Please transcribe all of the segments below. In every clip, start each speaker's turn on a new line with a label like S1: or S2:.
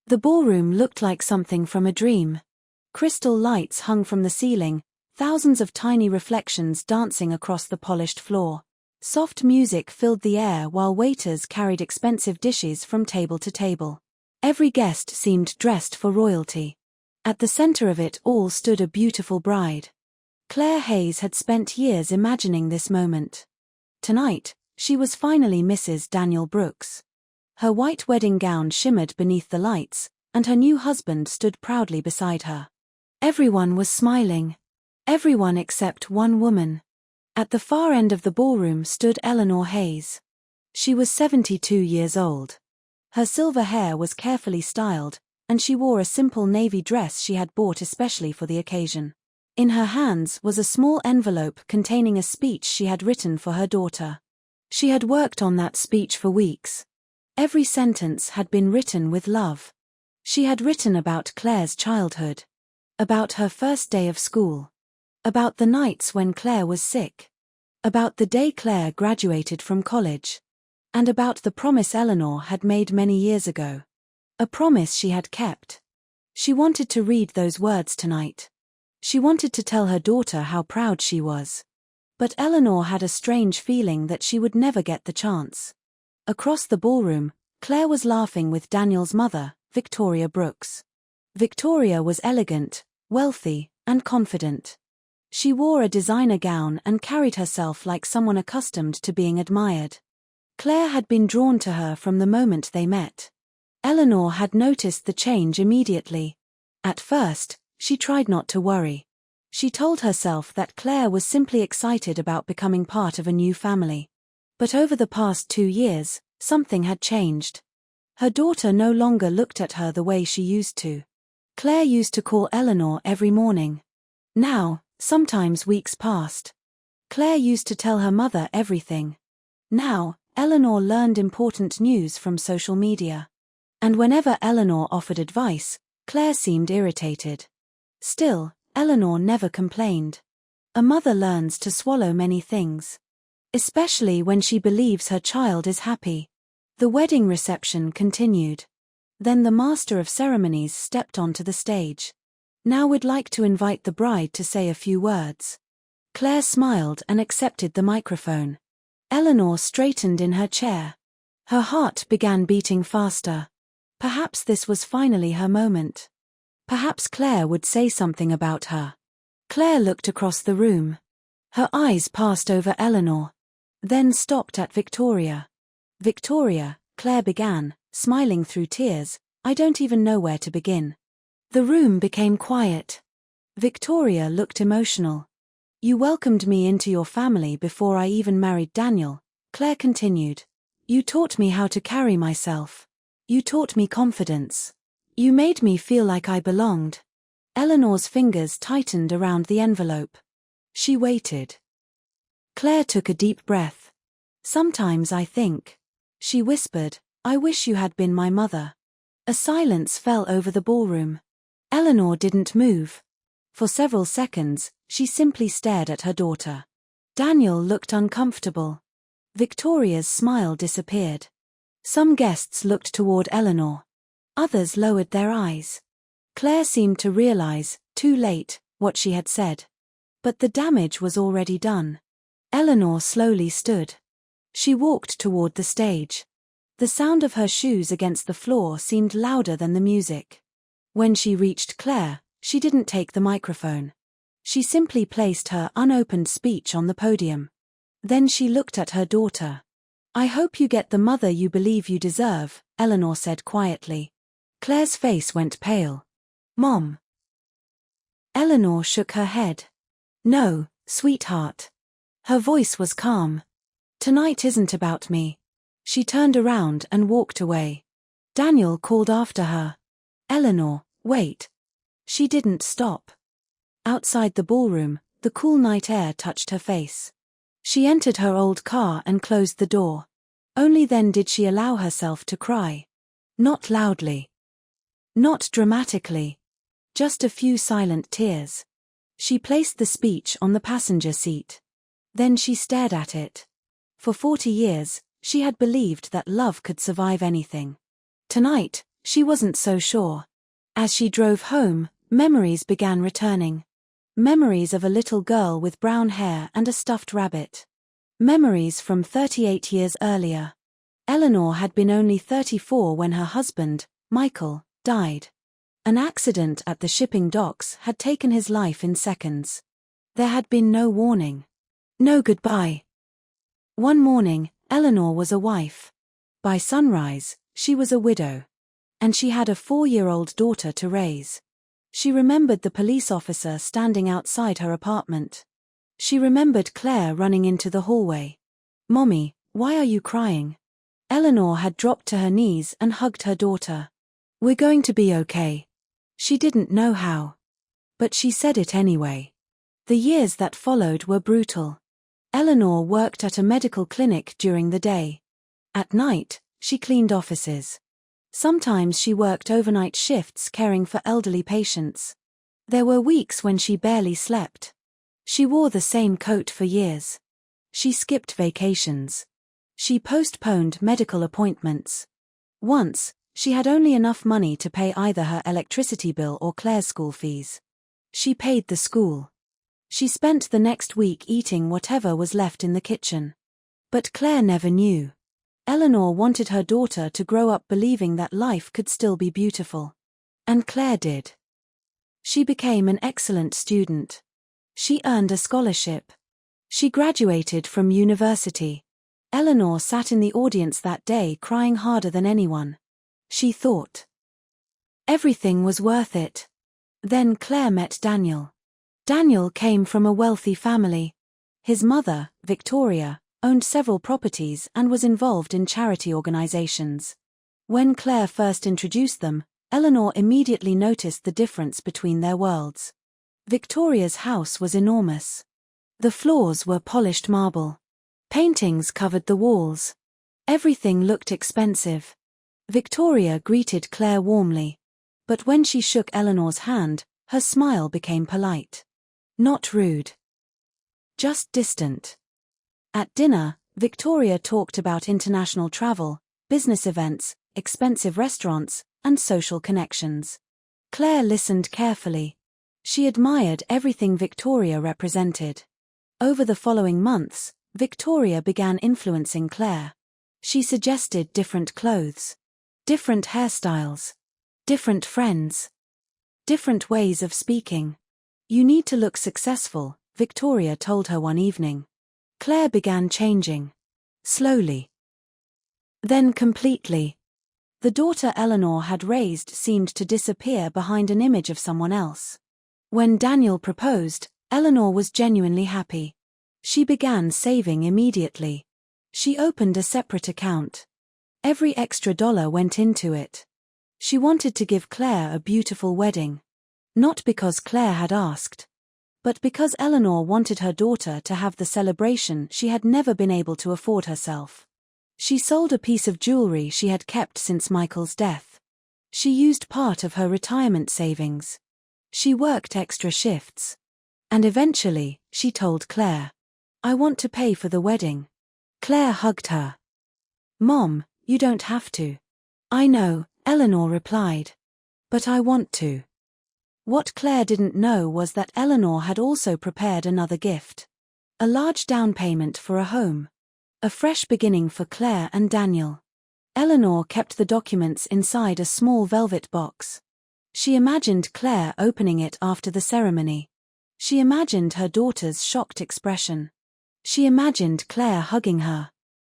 S1: The ballroom looked like something from a dream. Crystal lights hung from the ceiling, thousands of tiny reflections dancing across the polished floor. Soft music filled the air while waiters carried expensive dishes from table to table. Every guest seemed dressed for royalty. At the center of it all stood a beautiful bride. Claire Hayes had spent years imagining this moment. Tonight, she was finally Mrs. Daniel Brooks. Her white wedding gown shimmered beneath the lights, and her new husband stood proudly beside her. Everyone was smiling. Everyone except one woman. At the far end of the ballroom stood Eleanor Hayes. She was 72 years old. Her silver hair was carefully styled, and she wore a simple navy dress she had bought especially for the occasion. In her hands was a small envelope containing a speech she had written for her daughter. She had worked on that speech for weeks. Every sentence had been written with love. She had written about Claire's childhood. About her first day of school. About the nights when Claire was sick. About the day Claire graduated from college. And about the promise Eleanor had made many years ago. A promise she had kept. She wanted to read those words tonight. She wanted to tell her daughter how proud she was. But Eleanor had a strange feeling that she would never get the chance. Across the ballroom, Claire was laughing with Daniel's mother, Victoria Brooks. Victoria was elegant, wealthy, and confident. She wore a designer gown and carried herself like someone accustomed to being admired. Claire had been drawn to her from the moment they met. Eleanor had noticed the change immediately. At first, she tried not to worry. She told herself that Claire was simply excited about becoming part of a new family. But over the past 2 years, something had changed. Her daughter no longer looked at her the way she used to. Claire used to call Eleanor every morning. Now, sometimes weeks passed. Claire used to tell her mother everything. Now, Eleanor learned important news from social media. And whenever Eleanor offered advice, Claire seemed irritated. Still, Eleanor never complained. A mother learns to swallow many things. Especially when she believes her child is happy. The wedding reception continued. Then the master of ceremonies stepped onto the stage. Now we'd like to invite the bride to say a few words. Claire smiled and accepted the microphone. Eleanor straightened in her chair. Her heart began beating faster. Perhaps this was finally her moment. Perhaps Claire would say something about her. Claire looked across the room. Her eyes passed over Eleanor. Then stopped at Victoria. Victoria, Claire began, smiling through tears, I don't even know where to begin. The room became quiet. Victoria looked emotional. You welcomed me into your family before I even married Daniel, Claire continued. You taught me how to carry myself. You taught me confidence. You made me feel like I belonged. Eleanor's fingers tightened around the envelope. She waited. Claire took a deep breath. Sometimes I think, she whispered, I wish you had been my mother. A silence fell over the ballroom. Eleanor didn't move. For several seconds, she simply stared at her daughter. Daniel looked uncomfortable. Victoria's smile disappeared. Some guests looked toward Eleanor. Others lowered their eyes. Claire seemed to realize, too late, what she had said. But the damage was already done. Eleanor slowly stood. She walked toward the stage. The sound of her shoes against the floor seemed louder than the music. When she reached Claire, she didn't take the microphone. She simply placed her unopened speech on the podium. Then she looked at her daughter. I hope you get the mother you believe you deserve, Eleanor said quietly. Claire's face went pale. Mom. Eleanor shook her head. No, sweetheart. Her voice was calm. Tonight isn't about me. She turned around and walked away. Daniel called after her. Eleanor, wait. She didn't stop. Outside the ballroom, the cool night air touched her face. She entered her old car and closed the door. Only then did she allow herself to cry. Not loudly. Not dramatically. Just a few silent tears. She placed the speech on the passenger seat. Then she stared at it. For 40 years, she had believed that love could survive anything. Tonight, She wasn't so sure. As she drove home, memories began returning. Memories of a little girl with brown hair and a stuffed rabbit. Memories from 38 years earlier. Eleanor had been only 34 when her husband, Michael, died. An accident at the shipping docks had taken his life in seconds. There had been no warning. No goodbye. One morning, Eleanor was a wife. By sunrise, she was a widow. And she had a 4-year-old daughter to raise. She remembered the police officer standing outside her apartment. She remembered Claire running into the hallway. "Mommy, why are you crying?" Eleanor had dropped to her knees and hugged her daughter. "We're going to be okay." She didn't know how. But she said it anyway. The years that followed were brutal. Eleanor worked at a medical clinic during the day. At night, she cleaned offices. Sometimes she worked overnight shifts caring for elderly patients. There were weeks when she barely slept. She wore the same coat for years. She skipped vacations. She postponed medical appointments. Once, she had only enough money to pay either her electricity bill or Claire's school fees. She paid the school. She spent the next week eating whatever was left in the kitchen. But Claire never knew. Eleanor wanted her daughter to grow up believing that life could still be beautiful. And Claire did. She became an excellent student. She earned a scholarship. She graduated from university. Eleanor sat in the audience that day crying harder than anyone. She thought everything was worth it. Then Claire met Daniel. Daniel came from a wealthy family. His mother, Victoria, owned several properties and was involved in charity organizations. When Claire first introduced them, Eleanor immediately noticed the difference between their worlds. Victoria's house was enormous. The floors were polished marble. Paintings covered the walls. Everything looked expensive. Victoria greeted Claire warmly. But when she shook Eleanor's hand, her smile became polite. Not rude. Just distant. At dinner, Victoria talked about international travel, business events, expensive restaurants, and social connections. Claire listened carefully. She admired everything Victoria represented. Over the following months, Victoria began influencing Claire. She suggested different clothes, different hairstyles, different friends, different ways of speaking. "You need to look successful," Victoria told her one evening. Claire began changing. Slowly. Then completely. The daughter Eleanor had raised seemed to disappear behind an image of someone else. When Daniel proposed, Eleanor was genuinely happy. She began saving immediately. She opened a separate account. Every extra dollar went into it. She wanted to give Claire a beautiful wedding. Not because Claire had asked, but because Eleanor wanted her daughter to have the celebration she had never been able to afford herself. She sold a piece of jewelry she had kept since Michael's death. She used part of her retirement savings. She worked extra shifts. And eventually, she told Claire, "I want to pay for the wedding." Claire hugged her. "Mom, you don't have to." "I know," Eleanor replied. "But I want to." What Claire didn't know was that Eleanor had also prepared another gift. A large down payment for a home. A fresh beginning for Claire and Daniel. Eleanor kept the documents inside a small velvet box. She imagined Claire opening it after the ceremony. She imagined her daughter's shocked expression. She imagined Claire hugging her.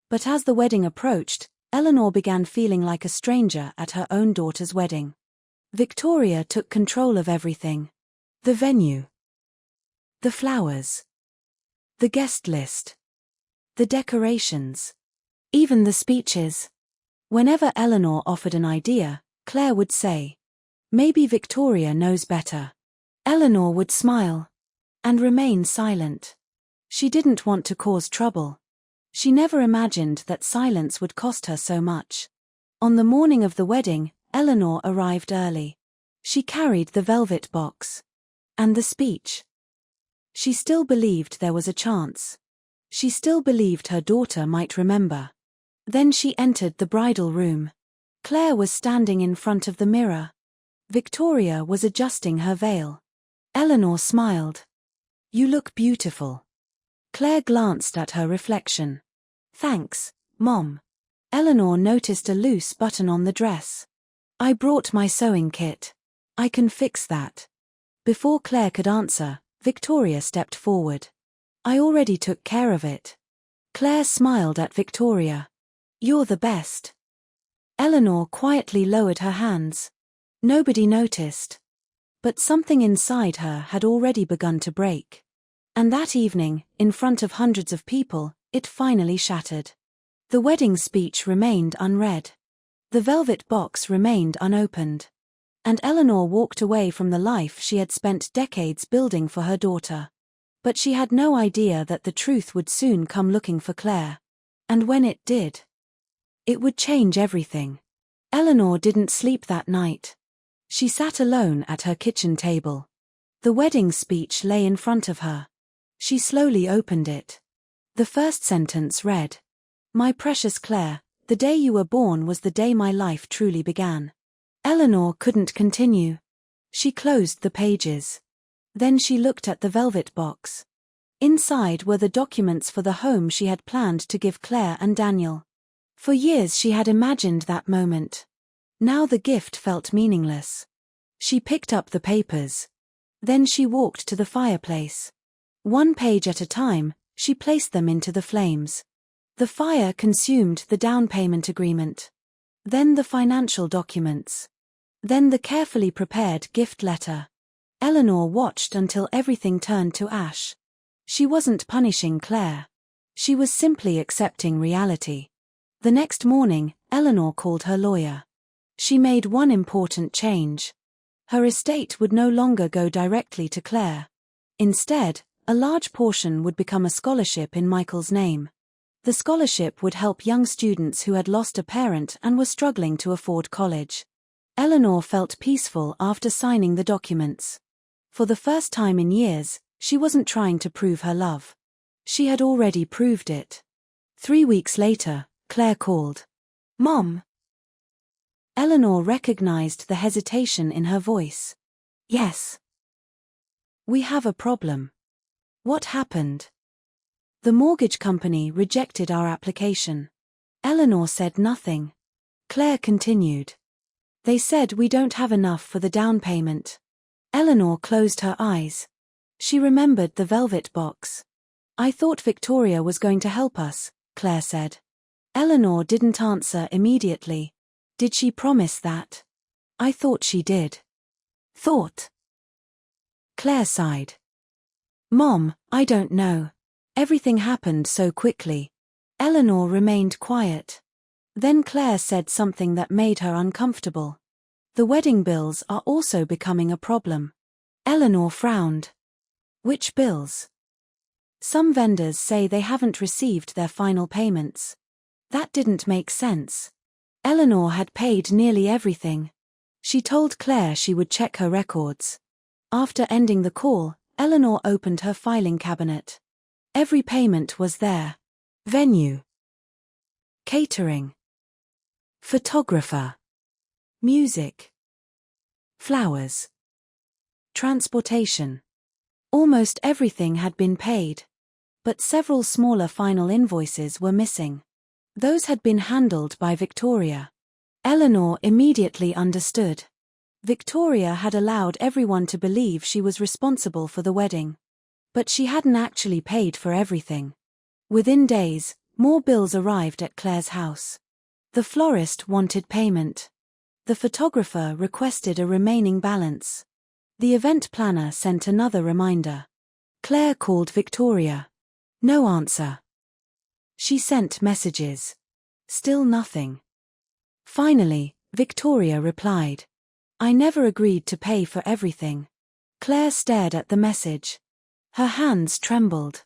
S1: But as the wedding approached, Eleanor began feeling like a stranger at her own daughter's wedding. Victoria took control of everything. The venue. The flowers. The guest list. The decorations. Even the speeches. Whenever Eleanor offered an idea, Claire would say, "Maybe Victoria knows better." Eleanor would smile. And remain silent. She didn't want to cause trouble. She never imagined that silence would cost her so much. On the morning of the wedding, Eleanor arrived early. She carried the velvet box. And the speech. She still believed there was a chance. She still believed her daughter might remember. Then she entered the bridal room. Claire was standing in front of the mirror. Victoria was adjusting her veil. Eleanor smiled. "You look beautiful." Claire glanced at her reflection. "Thanks, Mom." Eleanor noticed a loose button on the dress. "I brought my sewing kit. I can fix that." Before Claire could answer, Victoria stepped forward. "I already took care of it." Claire smiled at Victoria. "You're the best." Eleanor quietly lowered her hands. Nobody noticed. But something inside her had already begun to break. And that evening, in front of hundreds of people, it finally shattered. The wedding speech remained unread. The velvet box remained unopened. And Eleanor walked away from the life she had spent decades building for her daughter. But she had no idea that the truth would soon come looking for Claire. And when it did, it would change everything. Eleanor didn't sleep that night. She sat alone at her kitchen table. The wedding speech lay in front of her. She slowly opened it. The first sentence read, "My precious Claire, the day you were born was the day my life truly began." Eleanor couldn't continue. She closed the pages. Then she looked at the velvet box. Inside were the documents for the home she had planned to give Claire and Daniel. For years she had imagined that moment. Now the gift felt meaningless. She picked up the papers. Then she walked to the fireplace. One page at a time, she placed them into the flames. The fire consumed the down payment agreement. Then the financial documents. Then the carefully prepared gift letter. Eleanor watched until everything turned to ash. She wasn't punishing Claire. She was simply accepting reality. The next morning, Eleanor called her lawyer. She made one important change. Her estate would no longer go directly to Claire. Instead, a large portion would become a scholarship in Michael's name. The scholarship would help young students who had lost a parent and were struggling to afford college. Eleanor felt peaceful after signing the documents. For the first time in years, she wasn't trying to prove her love. She had already proved it. 3 weeks later, Claire called. "Mom." Eleanor recognized the hesitation in her voice. "Yes." "We have a problem." "What happened?" "The mortgage company rejected our application." Eleanor said nothing. Claire continued. "They said we don't have enough for the down payment." Eleanor closed her eyes. She remembered the velvet box. "I thought Victoria was going to help us," Claire said. Eleanor didn't answer immediately. "Did she promise that?" "I thought she did." "Thought?" Claire sighed. "Mom, I don't know. Everything happened so quickly." Eleanor remained quiet. Then Claire said something that made her uncomfortable. "The wedding bills are also becoming a problem." Eleanor frowned. "Which bills?" "Some vendors say they haven't received their final payments." That didn't make sense. Eleanor had paid nearly everything. She told Claire she would check her records. After ending the call, Eleanor opened her filing cabinet. Every payment was there. Venue, catering, photographer, music, flowers, transportation. Almost everything had been paid. But several smaller final invoices were missing. Those had been handled by Victoria. Eleanor immediately understood. Victoria had allowed everyone to believe she was responsible for the wedding. But she hadn't actually paid for everything. Within days, more bills arrived at Claire's house. The florist wanted payment. The photographer requested a remaining balance. The event planner sent another reminder. Claire called Victoria. No answer. She sent messages. Still nothing. Finally, Victoria replied. "I never agreed to pay for everything." Claire stared at the message. Her hands trembled.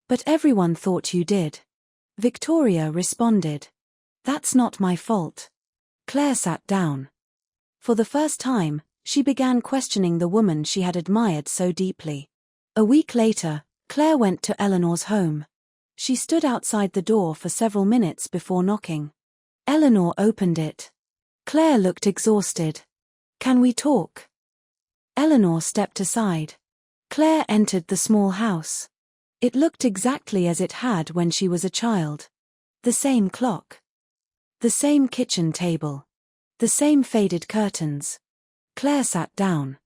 S1: "But everyone thought you did." Victoria responded. "That's not my fault." Claire sat down. For the first time, she began questioning the woman she had admired so deeply. A week later, Claire went to Eleanor's home. She stood outside the door for several minutes before knocking. Eleanor opened it. Claire looked exhausted. Can we talk? Eleanor stepped aside. Claire entered the small house. It looked exactly as it had when she was a child. The same clock. The same kitchen table. The same faded curtains. Claire sat down.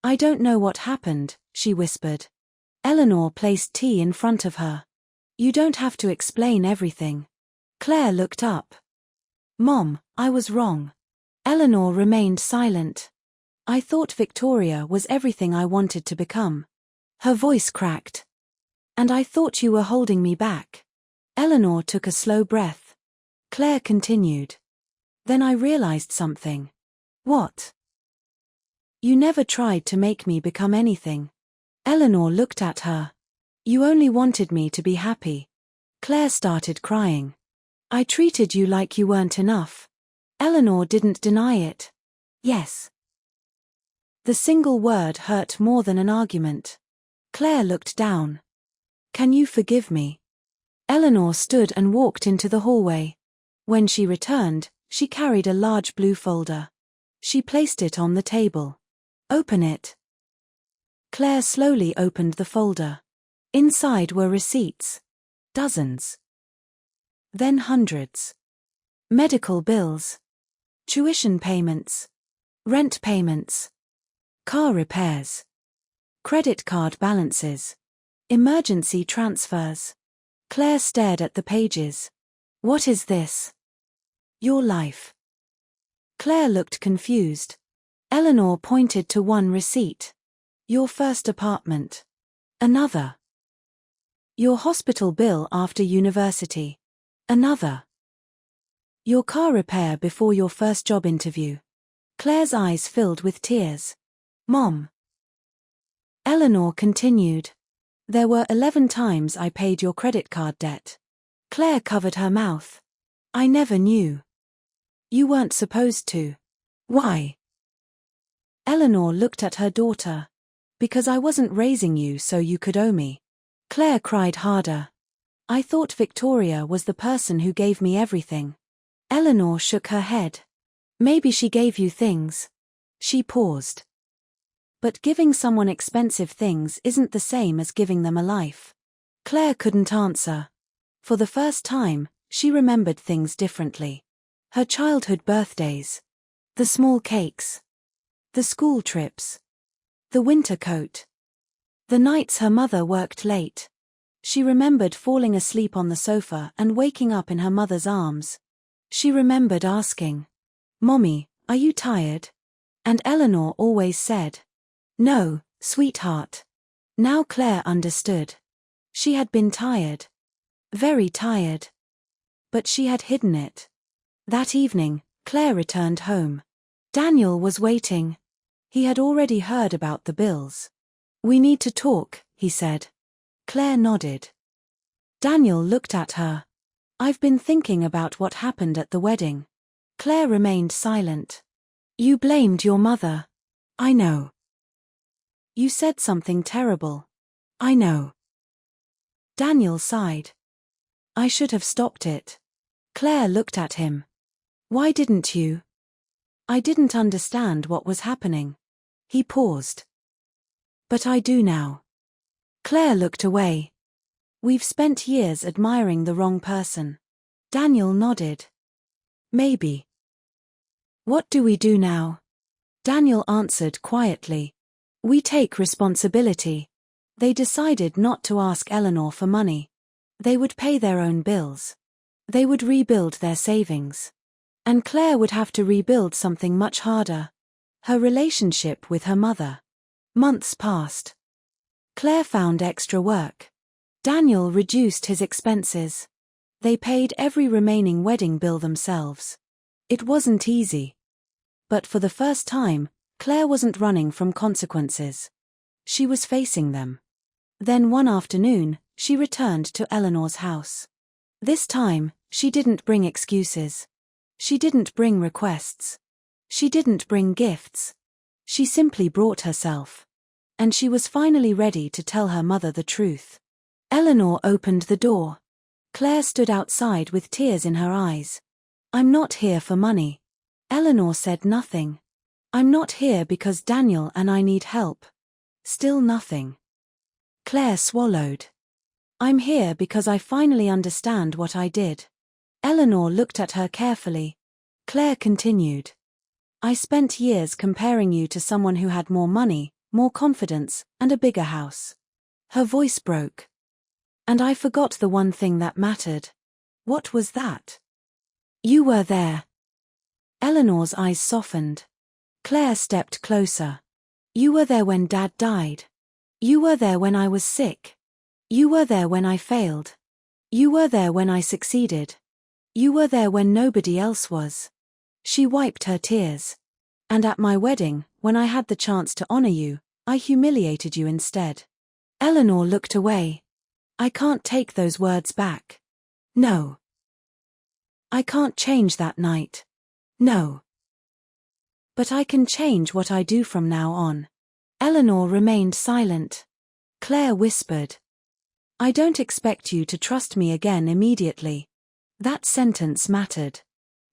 S1: I don't know what happened, she whispered. Eleanor placed tea in front of her. You don't have to explain everything. Claire looked up. Mom, I was wrong. Eleanor remained silent. I thought Victoria was everything I wanted to become. Her voice cracked. And I thought you were holding me back. Eleanor took a slow breath. Claire continued. Then I realized something. What? You never tried to make me become anything. Eleanor looked at her. You only wanted me to be happy. Claire started crying. I treated you like you weren't enough. Eleanor didn't deny it. Yes. The single word hurt more than an argument. Claire looked down. Can you forgive me? Eleanor stood and walked into the hallway. When she returned, she carried a large blue folder. She placed it on the table. Open it. Claire slowly opened the folder. Inside were receipts. Dozens. Then hundreds. Medical bills. Tuition payments. Rent payments. Car repairs. Credit card balances. Emergency transfers. Claire stared at the pages. What is this? Your life. Claire looked confused. Eleanor pointed to one receipt. Your first apartment. Another. Your hospital bill after university. Another. Your car repair before your first job interview. Claire's eyes filled with tears. Mom. Eleanor continued. There were 11 times I paid your credit card debt. Claire covered her mouth. I never knew. You weren't supposed to. Why? Eleanor looked at her daughter. Because I wasn't raising you so you could owe me. Claire cried harder. I thought Victoria was the person who gave me everything. Eleanor shook her head. Maybe she gave you things. She paused. But giving someone expensive things isn't the same as giving them a life. Claire couldn't answer. For the first time, she remembered things differently. Her childhood birthdays. The small cakes. The school trips. The winter coat. The nights her mother worked late. She remembered falling asleep on the sofa and waking up in her mother's arms. She remembered asking, Mommy, are you tired? And Eleanor always said, No, sweetheart. Now Claire understood. She had been tired. Very tired. But she had hidden it. That evening, Claire returned home. Daniel was waiting. He had already heard about the bills. We need to talk, he said. Claire nodded. Daniel looked at her. I've been thinking about what happened at the wedding. Claire remained silent. You blamed your mother. I know. You said something terrible. I know. Daniel sighed. I should have stopped it. Claire looked at him. Why didn't you? I didn't understand what was happening. He paused. But I do now. Claire looked away. We've spent years admiring the wrong person. Daniel nodded. Maybe. What do we do now? Daniel answered quietly. We take responsibility. They decided not to ask Eleanor for money. They would pay their own bills. They would rebuild their savings. And Claire would have to rebuild something much harder. Her relationship with her mother. Months passed. Claire found extra work. Daniel reduced his expenses. They paid every remaining wedding bill themselves. It wasn't easy. But for the first time, Claire wasn't running from consequences. She was facing them. Then one afternoon, she returned to Eleanor's house. This time, she didn't bring excuses. She didn't bring requests. She didn't bring gifts. She simply brought herself. And she was finally ready to tell her mother the truth. Eleanor opened the door. Claire stood outside with tears in her eyes. I'm not here for money. Eleanor said nothing. I'm not here because Daniel and I need help. Still nothing. Claire swallowed. I'm here because I finally understand what I did. Eleanor looked at her carefully. Claire continued. I spent years comparing you to someone who had more money, more confidence, and a bigger house. Her voice broke. And I forgot the one thing that mattered. What was that? You were there. Eleanor's eyes softened. Claire stepped closer. You were there when Dad died. You were there when I was sick. You were there when I failed. You were there when I succeeded. You were there when nobody else was. She wiped her tears. And at my wedding, when I had the chance to honor you, I humiliated you instead. Eleanor looked away. I can't take those words back. No. I can't change that night. No. But I can change what I do from now on. Eleanor remained silent. Claire whispered. I don't expect you to trust me again immediately. That sentence mattered.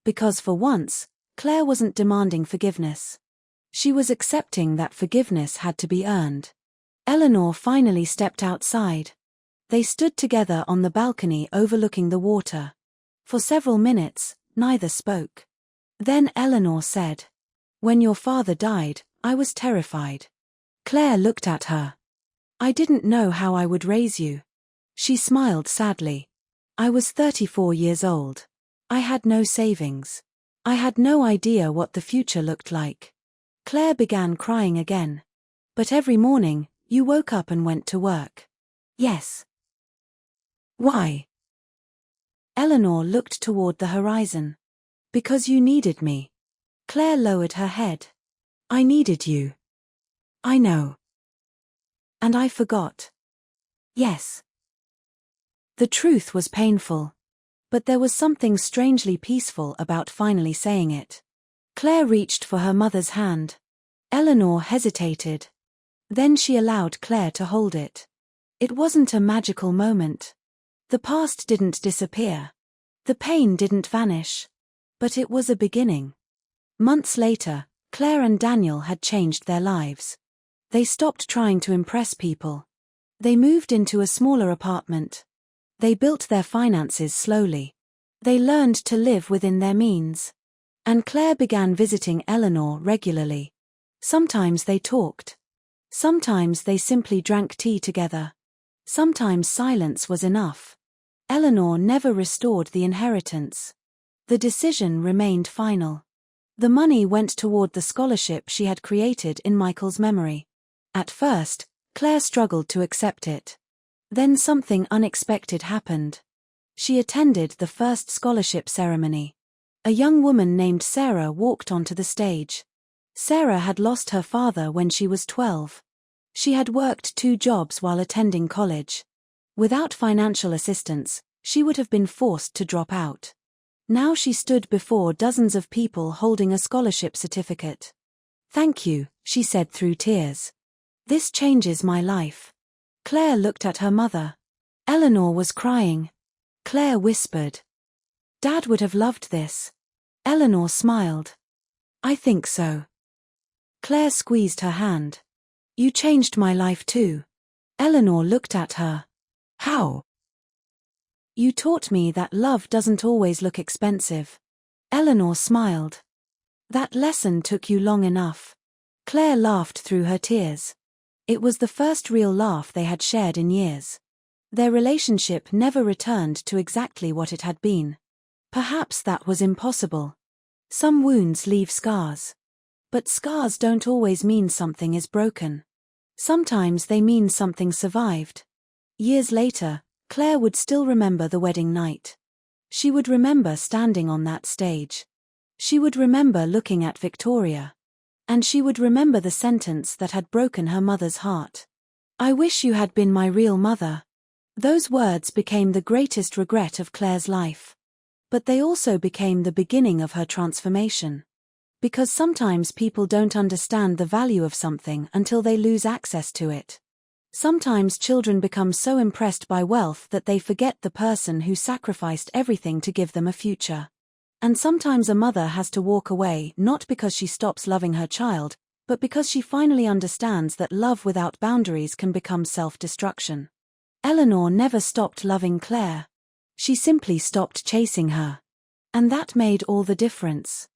S1: Because for once, Claire wasn't demanding forgiveness. She was accepting that forgiveness had to be earned. Eleanor finally stepped outside. They stood together on the balcony overlooking the water. For several minutes, neither spoke. Then Eleanor said, When your father died, I was terrified. Claire looked at her. I didn't know how I would raise you. She smiled sadly. I was 34 years old. I had no savings. I had no idea what the future looked like. Claire began crying again. But every morning, you woke up and went to work. Yes. Why? Eleanor looked toward the horizon. Because you needed me. Claire lowered her head. I needed you. I know. And I forgot. Yes. The truth was painful. But there was something strangely peaceful about finally saying it. Claire reached for her mother's hand. Eleanor hesitated. Then she allowed Claire to hold it. It wasn't a magical moment. The past didn't disappear. The pain didn't vanish. But it was a beginning. Months later, Claire and Daniel had changed their lives. They stopped trying to impress people. They moved into a smaller apartment. They built their finances slowly. They learned to live within their means. And Claire began visiting Eleanor regularly. Sometimes they talked. Sometimes they simply drank tea together. Sometimes silence was enough. Eleanor never restored the inheritance. The decision remained final. The money went toward the scholarship she had created in Michael's memory. At first, Claire struggled to accept it. Then something unexpected happened. She attended the first scholarship ceremony. A young woman named Sarah walked onto the stage. Sarah had lost her father when she was 12. She had worked 2 jobs while attending college. Without financial assistance, she would have been forced to drop out. Now she stood before dozens of people holding a scholarship certificate. Thank you, she said through tears. This changes my life. Claire looked at her mother. Eleanor was crying. Claire whispered. Dad would have loved this. Eleanor smiled. I think so. Claire squeezed her hand. You changed my life too. Eleanor looked at her. How? You taught me that love doesn't always look expensive. Eleanor smiled. That lesson took you long enough. Claire laughed through her tears. It was the first real laugh they had shared in years. Their relationship never returned to exactly what it had been. Perhaps that was impossible. Some wounds leave scars. But scars don't always mean something is broken. Sometimes they mean something survived. Years later, Claire would still remember the wedding night. She would remember standing on that stage. She would remember looking at Victoria. And she would remember the sentence that had broken her mother's heart. I wish you had been my real mother. Those words became the greatest regret of Claire's life. But they also became the beginning of her transformation. Because sometimes people don't understand the value of something until they lose access to it. Sometimes children become so impressed by wealth that they forget the person who sacrificed everything to give them a future. And sometimes a mother has to walk away not because she stops loving her child, but because she finally understands that love without boundaries can become self-destruction. Eleanor never stopped loving Claire. She simply stopped chasing her. And that made all the difference.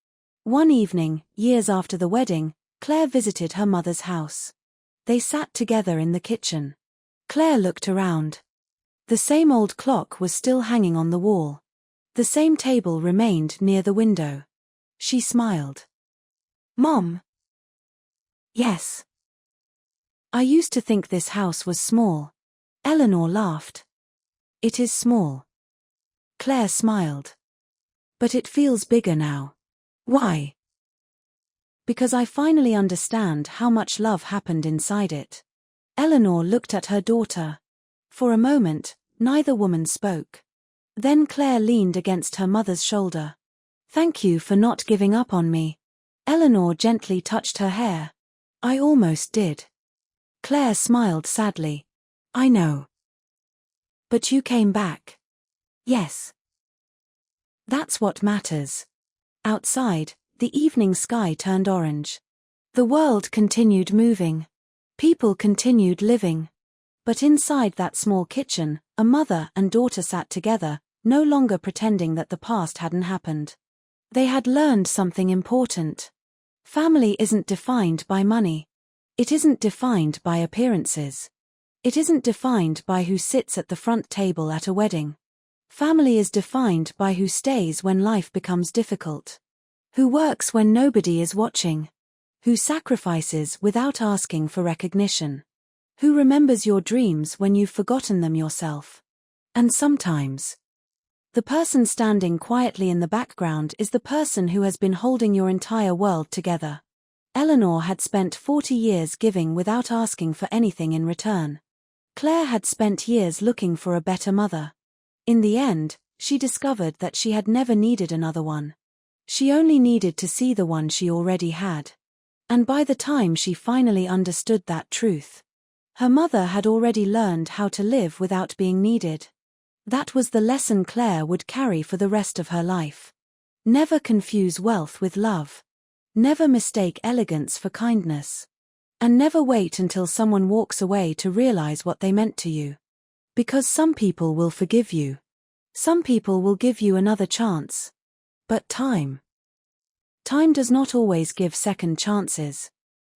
S1: One evening, years after the wedding, Claire visited her mother's house. They sat together in the kitchen. Claire looked around. The same old clock was still hanging on the wall. The same table remained near the window. She smiled. "Mom." "Yes." "I used to think this house was small." Eleanor laughed. "It is small." Claire smiled. "But it feels bigger now." "Why?" "Because I finally understand how much love happened inside it." Eleanor looked at her daughter. For a moment, neither woman spoke. Then Claire leaned against her mother's shoulder. "Thank you for not giving up on me." Eleanor gently touched her hair. "I almost did." Claire smiled sadly. "I know. But you came back." "Yes." "That's what matters." Outside, the evening sky turned orange. The world continued moving. People continued living. But inside that small kitchen, a mother and daughter sat together, no longer pretending that the past hadn't happened. They had learned something important. Family isn't defined by money. It isn't defined by appearances. It isn't defined by who sits at the front table at a wedding. Family is defined by who stays when life becomes difficult. Who works when nobody is watching. Who sacrifices without asking for recognition. Who remembers your dreams when you've forgotten them yourself. And sometimes, the person standing quietly in the background is the person who has been holding your entire world together. Eleanor had spent 40 years giving without asking for anything in return. Claire had spent years looking for a better mother. In the end, she discovered that she had never needed another one. She only needed to see the one she already had. And by the time she finally understood that truth, her mother had already learned how to live without being needed. That was the lesson Claire would carry for the rest of her life. Never confuse wealth with love. Never mistake elegance for kindness. And never wait until someone walks away to realize what they meant to you. Because some people will forgive you. Some people will give you another chance. But time does not always give second chances.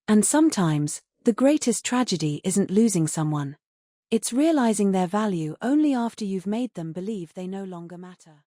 S1: And sometimes, the greatest tragedy isn't losing someone. It's realizing their value only after you've made them believe they no longer matter.